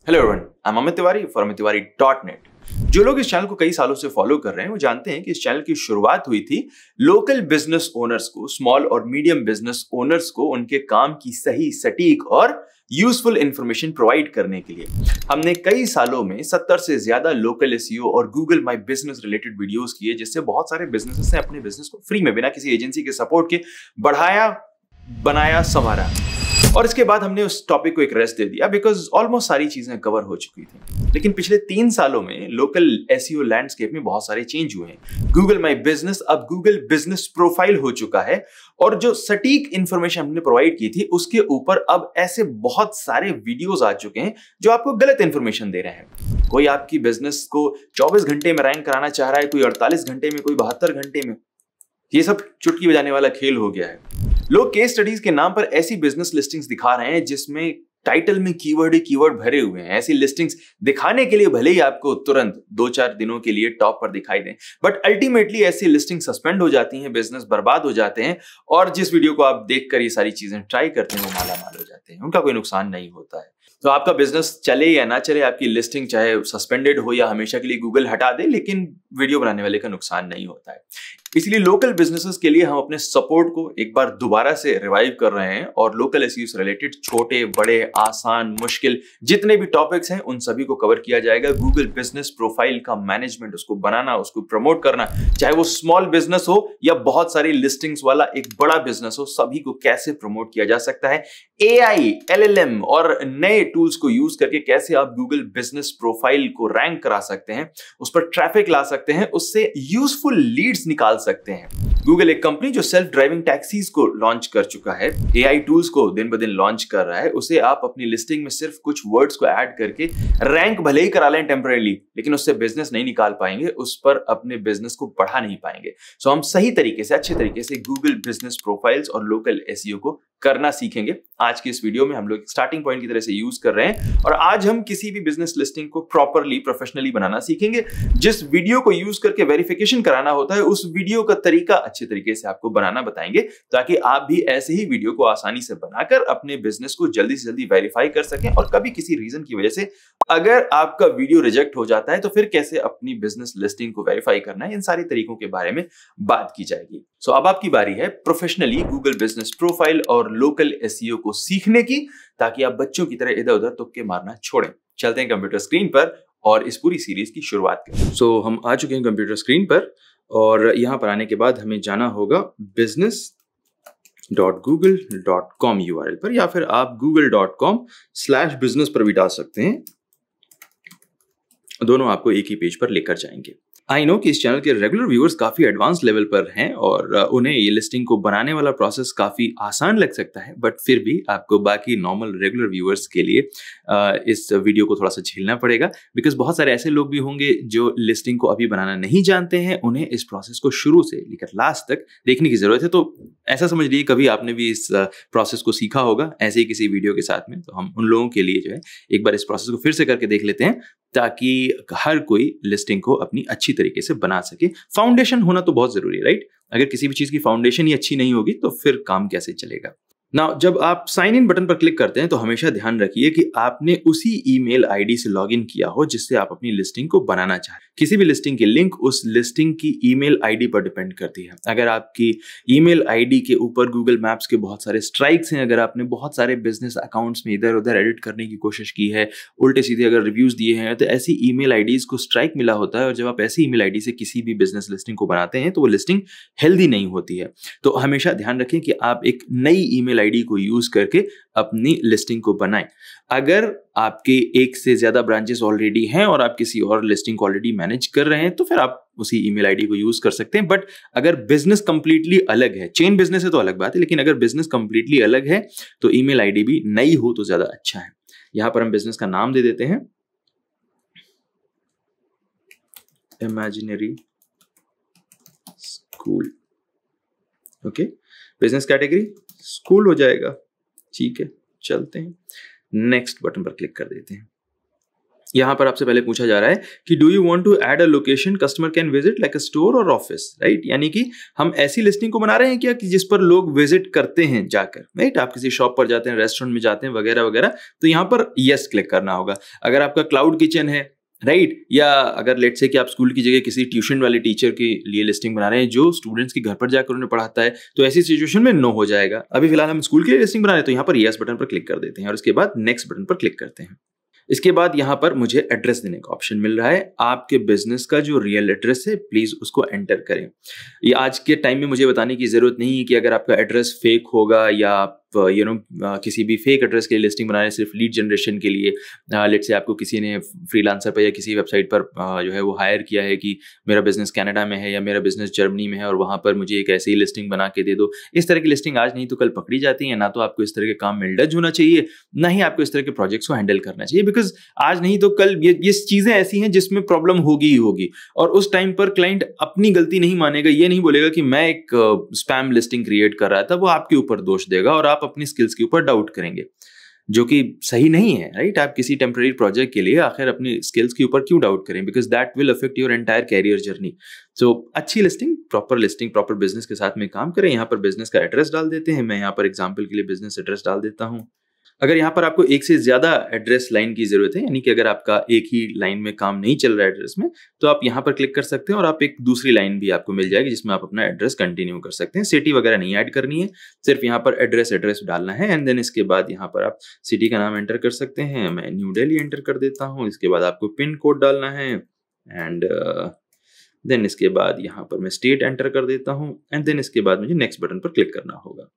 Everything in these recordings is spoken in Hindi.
Hello everyone, I am Amit Tiwari for amittiwari.net। जो लोग इस चैनल को कई सालों से फॉलो कर रहे हैं वो जानते हैं कि इस चैनल की शुरुआत हुई थी लोकल बिजनेस ओनर्स को, स्मॉल और मीडियम बिजनेस ओनर्स को उनके काम की सही, सटीक और यूजफुल इंफॉर्मेशन प्रोवाइड करने के लिए। हमने कई सालों में 70 से ज्यादा लोकल एसईओ और Google my business related videos किए, जिससे बहुत सारे बिजनेसेस ने अपने बिजनेस को फ्री में बिना किसी एजेंसी के सपोर्ट के बढ़ाया, बनाया, संवारा। और इसके बाद हमने उस टॉपिक को एक रेस्ट दे दिया बिकॉज ऑलमोस्ट सारी चीजें कवर हो चुकी थी। लेकिन पिछले 3 सालों में लोकल एसईओ लैंडस्केप में बहुत सारे चेंज हुए हैं। गूगल माई बिजनेस अब गूगल बिजनेस प्रोफाइल हो चुका है और जो सटीक इंफॉर्मेशन हमने प्रोवाइड की थी उसके ऊपर अब ऐसे बहुत सारे वीडियोस आ चुके हैं जो आपको गलत इंफॉर्मेशन दे रहे हैं। कोई आपकी बिजनेस को 24 घंटे में रैंक कराना चाह रहा है, कोई 48 घंटे में, कोई 72 घंटे में। ये सब चुटकी बजाने वाला खेल हो गया है। लोग केस स्टडीज के नाम पर ऐसी बिजनेस लिस्टिंग्स दिखा रहे हैं जिसमें टाइटल में कीवर्ड भरे हुए हैं। ऐसी लिस्टिंग्स दिखाने के लिए भले ही आपको तुरंत 2-4 दिनों के लिए टॉप पर दिखाई दें, बट अल्टीमेटली ऐसी लिस्टिंग सस्पेंड हो जाती हैं, बिजनेस बर्बाद हो जाते हैं और जिस वीडियो को आप देखकर ये सारी चीजें ट्राई करते हैं वो माला माल हो जाते हैं। उनका कोई नुकसान नहीं होता है। तो आपका बिजनेस चले या ना चले, आपकी लिस्टिंग चाहे सस्पेंडेड हो या हमेशा के लिए गूगल हटा दे, लेकिन वीडियो बनाने वाले का नुकसान नहीं होता है। इसलिए लोकल बिजनेसेस के लिए हम अपने सपोर्ट को एक बार दोबारा से रिवाइव कर रहे हैं और लोकल एसईओ से रिलेटेड छोटे, बड़े, आसान, मुश्किल जितने भी टॉपिक्स हैं उन सभी को कवर किया जाएगा। गूगल बिजनेस प्रोफाइल का मैनेजमेंट, उसको बनाना, उसको प्रमोट करना, चाहे वो स्मॉल बिजनेस हो या बहुत सारी लिस्टिंग्स वाला एक बड़ा बिजनेस हो, सभी को कैसे प्रमोट किया जा सकता है। एआई, एलएलएम और नए टूल्स को यूज करके कैसे आप गूगल बिजनेस प्रोफाइल को रैंक करा सकते हैं, उस पर ट्रैफिक ला सकते हैं, उससे यूजफुल लीड्स निकाल सकते हैं। गूगल एक कंपनी जो सेल्फ ड्राइविंग टैक्सीज को लॉन्च कर चुका है, एआई टूल्स को दिन ब दिन लॉन्च कर रहा है। उसे आप अपनी लिस्टिंग में सिर्फ कुछ वर्ड्स को ऐड करके रैंक भले ही करा लें टेम्परेली, लेकिन उससे बिजनेस नहीं निकाल पाएंगे, उस पर अपने बिजनेस को बढ़ा नहीं पाएंगे। सो हम सही तरीके से, अच्छे तरीके से गूगल बिजनेस प्रोफाइल्स और लोकल एसईओ को करना सीखेंगे। आज की इस वीडियो में हम लोग स्टार्टिंग पॉइंट की तरह से यूज कर रहे हैं और आज हम किसी भी बिजनेस लिस्टिंग को प्रॉपरली, प्रोफेशनली बनाना सीखेंगे। जिस वीडियो को यूज करके वेरिफिकेशन कराना होता है उस वीडियो का तरीका अच्छे तरीके से आपको बनाना बताएंगे, ताकि आप भी ऐसे ही वीडियो को आसानी से बनाकर अपने बिजनेस को जल्दी से जल्दी वेरीफाई कर सकें और कभी किसी रीजन की वजह से अगर आपका वीडियो रिजेक्ट हो जाता है तो फिर कैसे अपनी बिजनेस लिस्टिंग को वेरीफाई करना है, इन सारी तरीकों के बारे में बात की जाएगी। सो अब आपकी बारी है प्रोफेशनली गूगल बिजनेस प्रोफाइल और लोकल एसईओ को सीखने की, ताकि आप बच्चों की तरह इधर उधर तुक्के मारना छोड़ें। चलते हैं कंप्यूटर स्क्रीन पर और इस पूरी सीरीज की शुरुआत करें। सो हम आ चुके हैं कंप्यूटर स्क्रीन पर और यहां पर आने के बाद हमें जाना होगा business.google.com URL पर, या फिर आप google.com/business पर भी डाल सकते हैं। दोनों आपको एक ही पेज पर लेकर जाएंगे। आई नो कि इस चैनल के रेगुलर व्यूअर्स काफी एडवांस लेवल पर हैं और उन्हें ये लिस्टिंग को बनाने वाला प्रोसेस काफी आसान लग सकता है, बट फिर भी आपको बाकी नॉर्मल रेगुलर व्यूअर्स के लिए इस वीडियो को थोड़ा सा झेलना पड़ेगा, बिकॉज बहुत सारे ऐसे लोग भी होंगे जो लिस्टिंग को अभी बनाना नहीं जानते हैं। उन्हें इस प्रोसेस को शुरू से लेकर लास्ट तक देखने की जरूरत है। तो ऐसा समझ लीजिए कभी आपने भी इस प्रोसेस को सीखा होगा ऐसे ही किसी वीडियो के साथ में। तो हम उन लोगों के लिए जो है एक बार इस प्रोसेस को फिर से करके देख लेते हैं, ताकि हर कोई लिस्टिंग को अपनी अच्छी तरीके से बना सके। फाउंडेशन होना तो बहुत जरूरी है, राइट? अगर किसी भी चीज की फाउंडेशन ही अच्छी नहीं होगी तो फिर काम कैसे चलेगा। नाउ जब आप साइन इन बटन पर क्लिक करते हैं तो हमेशा ध्यान रखिए कि आपने उसी ईमेल आईडी से लॉगिन किया हो जिससे आप अपनी लिस्टिंग को बनाना चाहें। किसी भी लिस्टिंग की लिंक उस लिस्टिंग की ईमेल आईडी पर डिपेंड करती है। अगर आपकी ईमेल आईडी के ऊपर गूगल मैप्स के बहुत सारे स्ट्राइक्स हैं, अगर आपने बहुत सारे बिजनेस अकाउंट्स में इधर उधर एडिट करने की कोशिश की है, उल्टे सीधे अगर रिव्यूज दिए हैं, तो ऐसी ईमेल आईडीज को स्ट्राइक मिला होता है। और जब आप ऐसी ईमेल आईडी से किसी भी बिजनेस लिस्टिंग को बनाते हैं तो वो लिस्टिंग हेल्दी नहीं होती है। तो हमेशा ध्यान रखें कि आप एक नई ईमेल आईडी को यूज करके अपनी लिस्टिंग को बनाएं। अगर आपके एक से ज्यादा ब्रांचेस ऑलरेडी हैं और आप किसी और लिस्टिंग को ऑलरेडी मैनेज कर रहे हैं तो फिर आप उसी ईमेल आईडी को यूज कर सकते हैं। बट अगर बिजनेस कंप्लीटली अलग है, चेन बिजनेस है तो अलग बात है, लेकिन अगर बिजनेस कंप्लीटली अलग है तो ईमेल आईडी भी नई हो तो ज्यादा अच्छा है। यहां पर हम बिजनेस का नाम दे देते हैं imaginary school. Okay, business category school हो जाएगा। ठीक है, चलते हैं नेक्स्ट बटन पर क्लिक कर देते हैं। यहाँ पर आपसे पहले पूछा जा रहा है कि do you want to add a location customer can visit like a store और ऑफिस, राइट? यानी कि हम ऐसी लिस्टिंग को बना रहे हैं क्या कि जिस पर लोग विजिट करते हैं जाकर, राइट? आप किसी शॉप पर जाते हैं, रेस्टोरेंट में जाते हैं वगैरह वगैरह, तो यहाँ पर यस क्लिक करना होगा। अगर आपका क्लाउड किचन है, राइट, या अगर लेट्स से कि आप स्कूल की जगह किसी ट्यूशन वाले टीचर के लिए लिस्टिंग बना रहे हैं जो स्टूडेंट्स के घर पर जाकर उन्हें पढ़ाता है, तो ऐसी सिचुएशन में नो हो जाएगा। अभी फिलहाल हम स्कूल के लिए लिस्टिंग बना रहे हैं, तो यहाँ पर यस बटन पर क्लिक कर देते हैं और उसके बाद नेक्स्ट बटन पर क्लिक करते हैं। इसके बाद यहाँ पर मुझे एड्रेस देने का ऑप्शन मिल रहा है। आपके बिजनेस का जो रियल एड्रेस है प्लीज उसको एंटर करें। ये आज के टाइम में मुझे बताने की जरूरत नहीं है कि अगर आपका एड्रेस फेक होगा या आप किसी भी फेक एड्रेस के लिए लिस्टिंग बना रहे हैं सिर्फ लीड जनरेशन के लिए। लेट्स से आपको किसी ने फ्रीलांसर पर या किसी वेबसाइट पर जो है वो हायर किया है कि मेरा बिजनेस कनाडा में है या मेरा बिजनेस जर्मनी में है और वहां पर मुझे एक ऐसी ही लिस्टिंग बना के दे दो। इस तरह की लिस्टिंग आज नहीं तो कल पकड़ी जाती है। ना तो आपको इस तरह के काम में इंडल्ज होना चाहिए, ना ही आपको इस तरह के प्रोजेक्ट्स को हैंडल करना चाहिए, बिकॉज आज नहीं तो कल ये चीजें ऐसी हैं जिसमें प्रॉब्लम होगी ही होगी। और उस टाइम पर क्लाइंट अपनी गलती नहीं मानेगा, ये नहीं बोलेगा कि मैं एक स्पैम लिस्टिंग क्रिएट कर रहा था, वो आपके ऊपर दोष देगा और आप अपनी स्किल्स के ऊपर डाउट करेंगे, जो कि सही नहीं है, राइट? आप किसी टेम्पररी प्रोजेक्ट के लिए आखिर अपनी स्किल्स के ऊपर क्यों डाउट करें, because that will affect your entire career journey. So अच्छी लिस्टिंग, प्रॉपर बिजनेस के साथ में काम करें। यहाँ पर बिजनेस का एड्रेस डाल देते हैं। मैं यहाँ पर एग्जाम्पल के लिए बिजनेस एड्रेस डाल देता हूँ। अगर यहाँ पर आपको एक से ज्यादा एड्रेस लाइन की जरूरत है, यानी कि अगर आपका एक ही लाइन में काम नहीं चल रहा है एड्रेस में, तो आप यहाँ पर क्लिक कर सकते हैं और आप एक दूसरी लाइन भी आपको मिल जाएगी जिसमें आप अपना एड्रेस कंटिन्यू कर सकते हैं। सिटी वगैरह नहीं ऐड करनी है, सिर्फ यहाँ पर एड्रेस डालना है। एंड देन इसके बाद यहाँ पर आप सिटी का नाम एंटर कर सकते हैं। मैं न्यू दिल्ली एंटर कर देता हूँ। इसके बाद आपको पिन कोड डालना है एंड देन इसके बाद यहाँ पर मैं स्टेट एंटर कर देता हूँ। एंड देन इसके बाद मुझे नेक्स्ट बटन पर क्लिक करना होगा।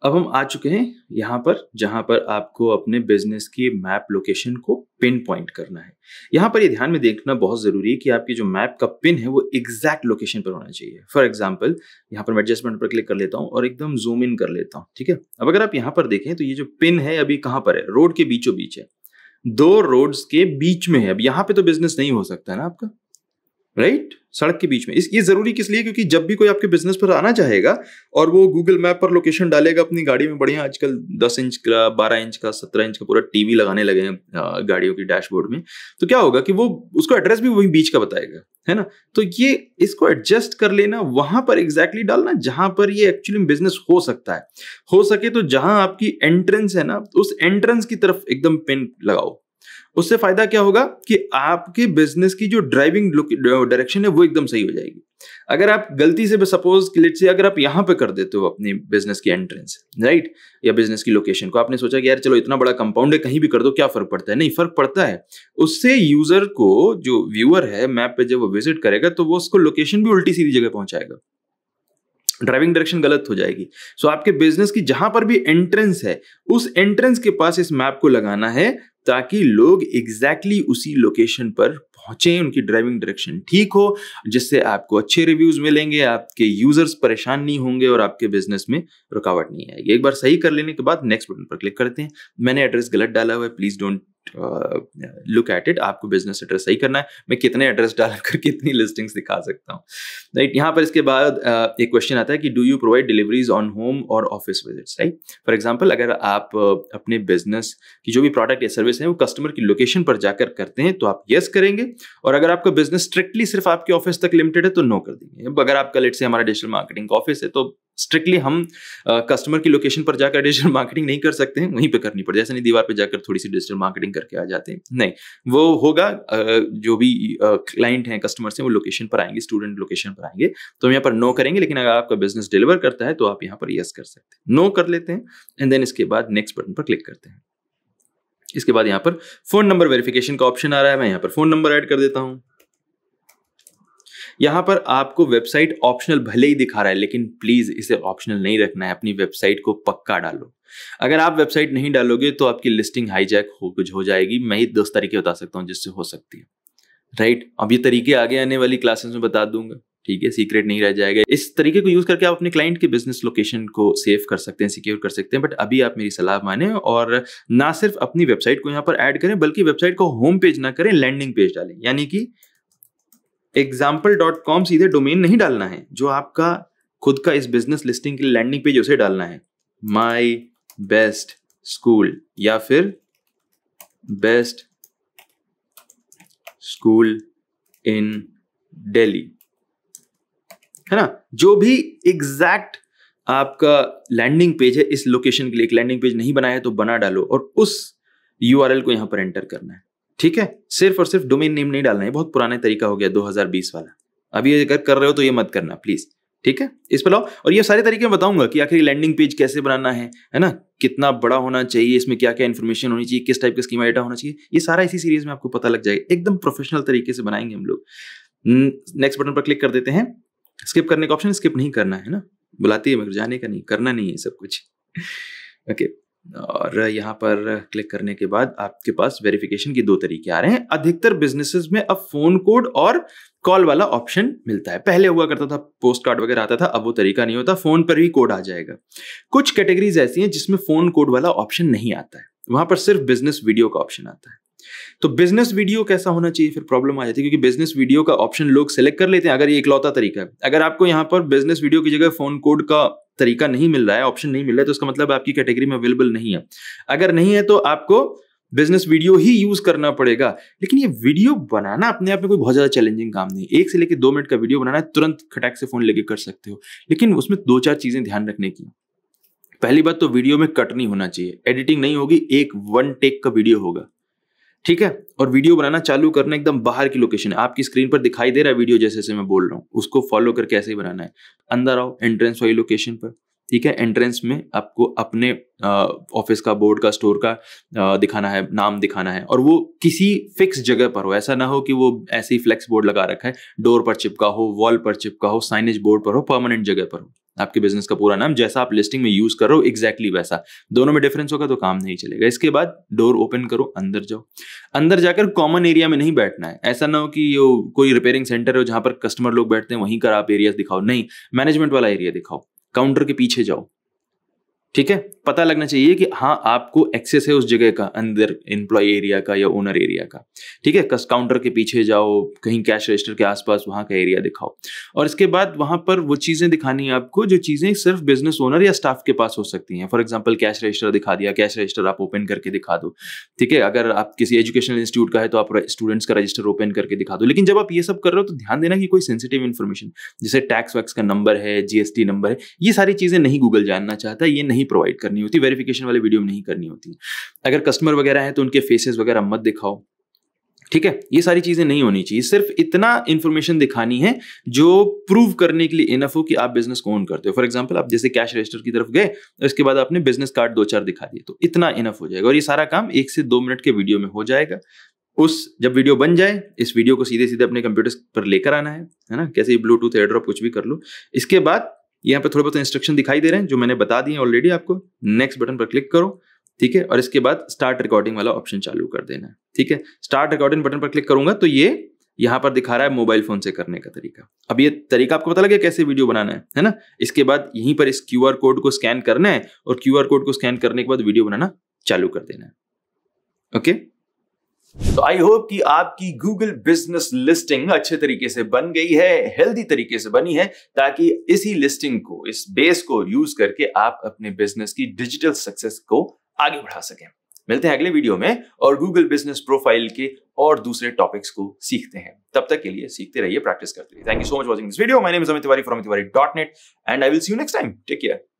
अब हम आ चुके हैं यहाँ पर जहां पर आपको अपने बिजनेस की मैप लोकेशन को पिन पॉइंट करना है। यहाँ पर ये ध्यान में देखना बहुत जरूरी है कि आपकी जो मैप का पिन है वो एग्जैक्ट लोकेशन पर होना चाहिए। फॉर एग्जांपल यहाँ पर मैं एडजस्टमेंट पर क्लिक कर लेता हूँ और एकदम जूम इन कर लेता हूँ, ठीक है। अब अगर आप यहाँ पर देखें तो ये जो पिन है अभी कहाँ पर है, रोड के बीचों बीच है, दो रोड्स के बीच में है। अब यहाँ पे तो बिजनेस नहीं हो सकता है ना आपका, राइट? सड़क के बीच में। ये जरूरी किस लिए? क्योंकि जब भी कोई आपके बिजनेस पर आना चाहेगा और वो गूगल मैप पर लोकेशन डालेगा अपनी गाड़ी में, बढ़िया आजकल 10 इंच का, 12 इंच का, 17 इंच का पूरा टीवी लगाने लगे हैं गाड़ियों की डैशबोर्ड में, तो क्या होगा कि वो उसको एड्रेस भी वही बीच का बताएगा, है ना। तो ये इसको एडजस्ट कर लेना, वहां पर एग्जैक्टली डालना जहां पर ये एक्चुअली बिजनेस हो सकता है। हो सके तो जहां आपकी एंट्रेंस है ना, उस एंट्रेंस की तरफ एकदम पिन लगाओ। उससे फायदा क्या होगा कि आपके बिजनेस की जो ड्राइविंग डायरेक्शन है वो एकदम सही हो जाएगी। अगर आप गलती से सपोज लेट्स से अगर आप यहां पे कर देते हो अपनी बिजनेस की एंट्रेंस, राइट, या बिजनेस की लोकेशन को, आपने सोचा कि यार चलो इतना बड़ा कंपाउंड है कहीं भी कर दो, क्या फर्क पड़ता है? नहीं, फर्क पड़ता है। उससे यूजर को, जो व्यूअर है मैप पे, जब वो विजिट करेगा तो वो उसको लोकेशन भी उल्टी सीधी जगह पहुंचाएगा, ड्राइविंग डायरेक्शन गलत हो जाएगी। सो आपके बिजनेस की जहां पर भी एंट्रेंस है उस एंट्रेंस के पास इस मैप को लगाना है ताकि लोग एग्जैक्टली उसी लोकेशन पर पहुंचे, उनकी ड्राइविंग डायरेक्शन ठीक हो, जिससे आपको अच्छे रिव्यूज मिलेंगे, आपके यूजर्स परेशान नहीं होंगे और आपके बिजनेस में रुकावट नहीं आएगी। एक बार सही कर लेने के बाद नेक्स्ट बटन पर क्लिक करते हैं। मैंने एड्रेस गलत डाला हुआ है, please don't look at it. आपको बिजनेस एड्रेस सही करना है। मैं कितने एड्रेस डालकर कितनी लिस्टिंग्स दिखा सकता हूँ, राइट। यहाँ पर इसके बाद एक क्वेश्चन आता है कि do you provide deliveries on home और office visits, right. For example अगर आप अपने बिजनेस की जो भी प्रोडक्ट या सर्विस है वो कस्टमर की लोकेशन पर जाकर करते हैं तो आप यस करेंगे, और अगर आपका बिजनेस स्ट्रिक्टली सिर्फ आपके ऑफिस तक लिमिटेड है तो नो कर देंगे। अगर आपका लेट्स से हमारा डिजिटल मार्केटिंग का ऑफिस है तो स्ट्रिक्टली हम कस्टमर की लोकेशन पर जाकर डिजिटल मार्केटिंग नहीं कर सकते हैं, वहीं पे करनी पड़े। जैसे नहीं दीवार पे जाकर थोड़ी सी डिजिटल मार्केटिंग करके आ जाते हैं, नहीं, वो होगा जो भी क्लाइंट हैं, कस्टमर्स हैं, वो लोकेशन पर आएंगे, स्टूडेंट लोकेशन पर आएंगे, तो हम यहाँ पर नो करेंगे। लेकिन अगर आपका बिजनेस डिलीवर करता है तो आप यहाँ पर यस कर सकते हैं। नो कर लेते हैं एंड देन इसके बाद नेक्स्ट बटन पर क्लिक करते हैं। इसके बाद यहाँ पर फोन नंबर वेरिफिकेशन का ऑप्शन आ रहा है, मैं यहाँ पर फोन नंबर ऐड कर देता हूँ। यहां पर आपको वेबसाइट ऑप्शनल भले ही दिखा रहा है, लेकिन प्लीज इसे ऑप्शनल नहीं रखना है, अपनी वेबसाइट को पक्का डालो। अगर आप वेबसाइट नहीं डालोगे तो आपकी लिस्टिंग हाईजैक हो जाएगी। मैं ही 10 तरीके बता सकता हूं जिससे हो सकती है, राइट। अब ये तरीके आगे आने वाली क्लासेस में बता दूंगा, ठीक है, सीक्रेट नहीं रह जाएगा। इस तरीके को यूज करके आप अपने क्लाइंट के बिजनेस लोकेशन को सेव कर सकते हैं, सिक्योर कर सकते हैं। बट अभी आप मेरी सलाह माने और ना सिर्फ अपनी वेबसाइट को यहाँ पर ऐड करें, बल्कि वेबसाइट को होम पेज ना करें, लैंडिंग पेज डालें। यानी कि example.com सीधे डोमेन नहीं डालना है, जो आपका खुद का इस बिजनेस लिस्टिंग के लिए लैंडिंग पेज उसे डालना है, माई बेस्ट स्कूल या फिर बेस्ट स्कूल इन दिल्ली, है ना। जो भी एग्जैक्ट आपका लैंडिंग पेज है इस लोकेशन के लिए, एक लैंडिंग पेज नहीं बनाया है तो बना डालो और उस यूआरएल को यहां पर एंटर करना है, ठीक है। सिर्फ और सिर्फ डोमेन नेम नहीं डालना है, बहुत पुराना तरीका हो गया 2020 वाला। अभी अगर कर रहे हो तो ये मत करना प्लीज, ठीक है। इस पर लाओ और ये सारे तरीके मैं बताऊंगा कि आखिर लैंडिंग पेज कैसे बनाना है ना, कितना बड़ा होना चाहिए, इसमें क्या क्या इन्फॉर्मेशन होनी चाहिए, किस टाइप का स्कीमा डेटा होना चाहिए, ये सारा इसी सीरीज में आपको पता लग जाएगा। एकदम प्रोफेशनल तरीके से बनाएंगे हम लोग। नेक्स्ट बटन पर क्लिक कर देते हैं। स्किप करने का ऑप्शन, स्किप नहीं करना है ना, बुलाती है मगर जाने का नहीं, करना नहीं है सब कुछ, ओके। और यहाँ पर क्लिक करने के बाद आपके पास वेरिफिकेशन के दो तरीके आ रहे हैं। अधिकतर बिजनेसेस में अब फोन कोड और कॉल वाला ऑप्शन मिलता है। पहले हुआ करता था पोस्ट कार्ड वगैरह आता था, अब वो तरीका नहीं होता, फोन पर ही कोड आ जाएगा। कुछ कैटेगरीज ऐसी हैं जिसमें फोन कोड वाला ऑप्शन नहीं आता है, वहां पर सिर्फ बिजनेस वीडियो का ऑप्शन आता है। तो बिजनेस वीडियो कैसा होना चाहिए, फिर प्रॉब्लम आ जाती है, क्योंकि बिजनेस वीडियो का ऑप्शन लोग सेलेक्ट कर लेते हैं अगर ये इकलौता तरीका है। अगर आपको यहाँ पर बिजनेस वीडियो की जगह फोन कोड का तरीका नहीं मिल रहा है, ऑप्शन नहीं मिल रहा है, तो इसका मतलब आपकी कैटेगरी में अवेलेबल नहीं है। अगर नहीं है तो आपको बिजनेस वीडियो ही यूज करना पड़ेगा। लेकिन ये वीडियो बनाना अपने आप में कोई बहुत ज्यादा चैलेंजिंग काम नहीं है। 1 से लेकर 2 मिनट का वीडियो बनाना है, तुरंत खटाक से फोन लेके कर सकते हो। लेकिन उसमें 2-4 चीजें ध्यान रखने की। पहली बात तो वीडियो में कट नहीं होना चाहिए, एडिटिंग नहीं होगी, एक 1 टेक का वीडियो होगा, ठीक है। और वीडियो बनाना चालू करना एकदम बाहर की लोकेशन है, आपकी स्क्रीन पर दिखाई दे रहा है वीडियो जैसे जैसे मैं बोल रहा हूँ, उसको फॉलो करके ऐसे ही बनाना है। अंदर आओ एंट्रेंस वाली लोकेशन पर, ठीक है। एंट्रेंस में आपको अपने ऑफिस का, बोर्ड का, स्टोर का दिखाना है, नाम दिखाना है, और वो किसी फिक्स जगह पर हो। ऐसा ना हो कि वो ऐसे ही फ्लेक्स बोर्ड लगा रखा है, डोर पर चिपका हो, वॉल पर चिपका हो, साइनेज बोर्ड पर हो, परमानेंट जगह पर हो। आपके बिजनेस का पूरा नाम जैसा आप लिस्टिंग में यूज कर रहे हो एग्जैक्टली वैसा। दोनों में डिफरेंस होगा तो काम नहीं चलेगा। इसके बाद डोर ओपन करो, अंदर जाओ। अंदर जाकर कॉमन एरिया में नहीं बैठना है। ऐसा ना हो कि कोई रिपेयरिंग सेंटर हो जहां पर कस्टमर लोग बैठते हैं वहीं का आप एरिया दिखाओ, नहीं, मैनेजमेंट वाला एरिया दिखाओ। काउंटर के पीछे जाओ, ठीक है। पता लगना चाहिए कि हाँ आपको एक्सेस है उस जगह का, अंदर एम्प्लॉय एरिया का या ओनर एरिया का, ठीक है। काउंटर के पीछे जाओ, कहीं कैश रजिस्टर के आसपास वहां का एरिया दिखाओ। और इसके बाद वहां पर वो चीजें दिखानी है आपको जो चीजें सिर्फ बिजनेस ओनर या स्टाफ के पास हो सकती हैं। फॉर एग्जांपल कैश रजिस्टर दिखा दिया, कैश रजिस्टर आप ओपन करके दिखा दो, ठीक है। अगर आप किसी एजुकेशनल इंस्टीट्यूट का है तो आप स्टूडेंट्स का रजिस्टर ओपन करके दिखा दो। लेकिन जब आप ये सब कर रहे हो तो ध्यान देना कि कोई सेंसिटिव इन्फॉर्मेशन जैसे टैक्स वैक्स का नंबर है, जीएसटी नंबर है, ये सारी चीजें नहीं गूगल जानना चाहता, ये नहीं प्रोवाइड करनी होती, वेरिफिकेशन वाले वीडियो में नहीं करनी होती। अगर कस्टमर वगैरह है तो उनके फेसेस वगैरह मत दिखाओ, ठीक है। ये सारी चीजें नहीं होनी चाहिए। सिर्फ इतना इंफॉर्मेशन दिखानी है जो प्रूव करने के लिए इनफ हो कि आप बिजनेस को ओन करते हो। फॉर एग्जांपल आप जैसे कैश रजिस्टर की तरफ गए, उसके बाद आपने बिजनेस कार्ड 2-4 दिखा दिए, तो इतना इनफ हो जाएगा। और ये सारा काम 1 से 2 मिनट के वीडियो में हो जाएगा। जब वीडियो बन जाए, इस वीडियो को सीधे सीधे अपने कंप्यूटर पर लेकर आना है ना, कैसे ब्लूटूथ, एयरड्रॉप कुछ भी कर लो। इसके बाद यहाँ पे थोड़े बहुत इंस्ट्रक्शन दिखाई दे रहे हैं जो मैंने बता दिए ऑलरेडी आपको। नेक्स्ट बटन पर क्लिक करो, ठीक है। और इसके बाद स्टार्ट रिकॉर्डिंग वाला ऑप्शन चालू कर देना है, ठीक है। स्टार्ट रिकॉर्डिंग बटन पर क्लिक करूंगा तो ये यहाँ पर दिखा रहा है मोबाइल फोन से करने का तरीका। अब ये तरीका आपको पता लगे कैसे वीडियो बनाना है ना। इसके बाद यहीं पर इस QR कोड को स्कैन करना है और QR कोड को स्कैन करने के बाद वीडियो बनाना चालू कर देना है, ओके। तो आई होप कि आपकी गूगल बिजनेस लिस्टिंग अच्छे तरीके से बन गई है, हेल्दी तरीके से बनी है, ताकि इसी लिस्टिंग को, इस बेस को यूज करके आप अपने बिजनेस की डिजिटल सक्सेस को आगे बढ़ा सकें। मिलते हैं अगले वीडियो में और गूगल बिजनेस प्रोफाइल के और दूसरे टॉपिक्स को सीखते हैं। तब तक के लिए सीखते रहिए, प्रैक्टिस करते रहिए। Thank you so much watching this video. My name is Amit Tiwari from tiwari.net and I will see you next time. Take care.